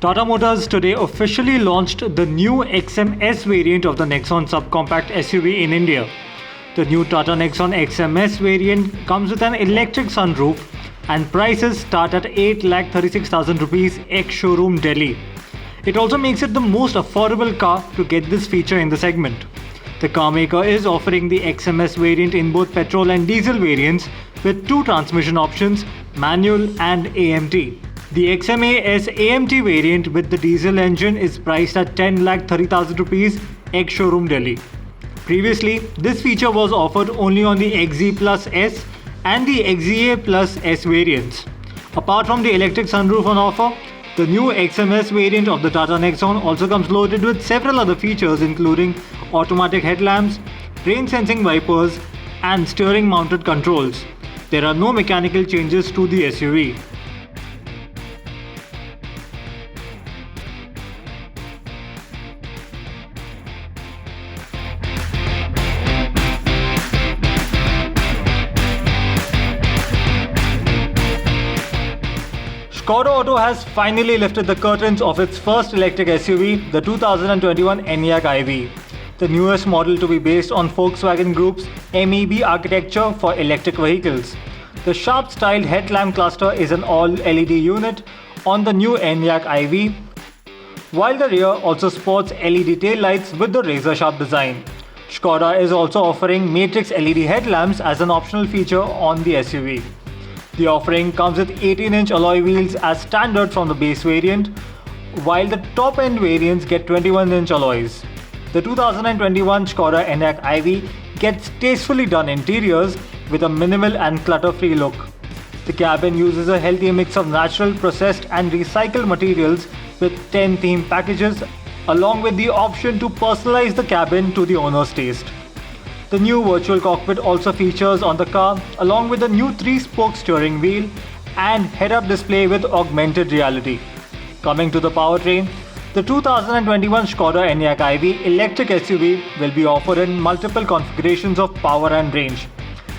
Tata Motors today officially launched the new XMS variant of the Nexon subcompact SUV in India. The new Tata Nexon XMS variant comes with an electric sunroof and prices start at 8,36,000 rupees ex-showroom Delhi. It also makes it the most affordable car to get this feature in the segment. The car maker is offering the XMS variant in both petrol and diesel variants with two transmission options, manual and AMT. The XMA-S AMT variant with the diesel engine is priced at 10,30,000 rupees ex-showroom Delhi. Previously, this feature was offered only on the XE Plus S and the XEA Plus S variants. Apart from the electric sunroof on offer, the new XMS variant of the Tata Nexon also comes loaded with several other features including automatic headlamps, rain sensing wipers and steering mounted controls. There are no mechanical changes to the SUV. Škoda Auto has finally lifted the curtains of its first electric SUV, the 2021 Enyaq iV, the newest model to be based on Volkswagen Group's MEB architecture for electric vehicles. The sharp-styled headlamp cluster is an all-LED unit on the new Enyaq iV, while the rear also sports LED taillights with the razor-sharp design. Škoda is also offering matrix LED headlamps as an optional feature on the SUV. The offering comes with 18-inch alloy wheels as standard from the base variant, while the top-end variants get 21-inch alloys. The 2021 Škoda Enyaq iV gets tastefully done interiors with a minimal and clutter-free look. The cabin uses a healthy mix of natural, processed and recycled materials with 10 theme packages, along with the option to personalize the cabin to the owner's taste. The new virtual cockpit also features on the car, along with a new 3-spoke steering wheel and head-up display with augmented reality. Coming to the powertrain, the 2021 Škoda Enyaq iV electric SUV will be offered in multiple configurations of power and range.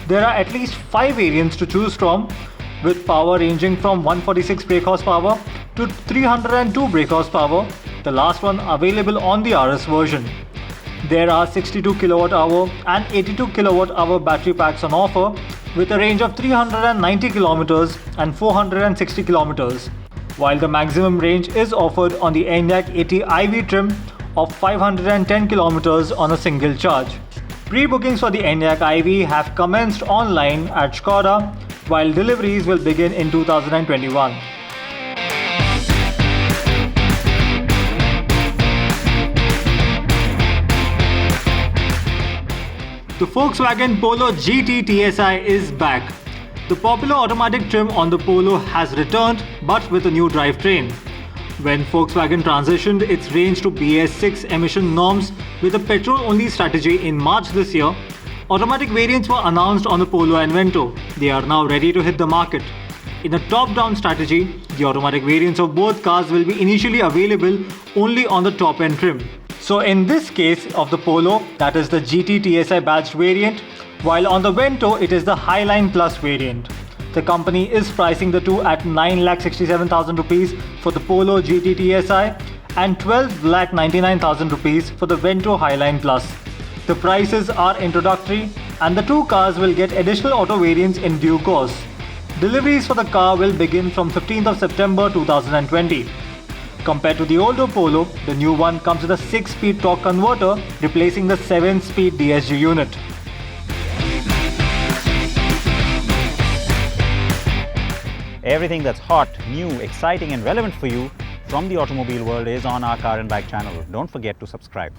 There are at least 5 variants to choose from, with power ranging from 146 brake horsepower to 302 brake horsepower, the last one available on the RS version. There are 62 kWh and 82 kWh battery packs on offer with a range of 390 km and 460 km, while the maximum range is offered on the Enyaq 80 iV trim of 510 km on a single charge. Pre-bookings for the Enyaq iV have commenced online at Škoda, while deliveries will begin in 2021. The Volkswagen Polo GT TSI is back. The popular automatic trim on the Polo has returned, but with a new drivetrain. When Volkswagen transitioned its range to BS6 emission norms with a petrol-only strategy in March this year, automatic variants were announced on the Polo and Vento. They are now ready to hit the market. In a top-down strategy, the automatic variants of both cars will be initially available only on the top-end trim. So in this case of the Polo, that is the GT TSI badged variant, while on the Vento it is the Highline Plus variant. The company is pricing the two at 9,67,000 rupees for the Polo GT TSI and 12,99,000 rupees for the Vento Highline Plus. The prices are introductory and the two cars will get additional auto variants in due course. Deliveries for the car will begin from 15th of September 2020. Compared to the older Polo, the new one comes with a 6-speed torque converter replacing the 7-speed DSG unit. Everything that's hot, new, exciting and relevant for you from the automobile world is on our Car and Bike channel. Don't forget to subscribe.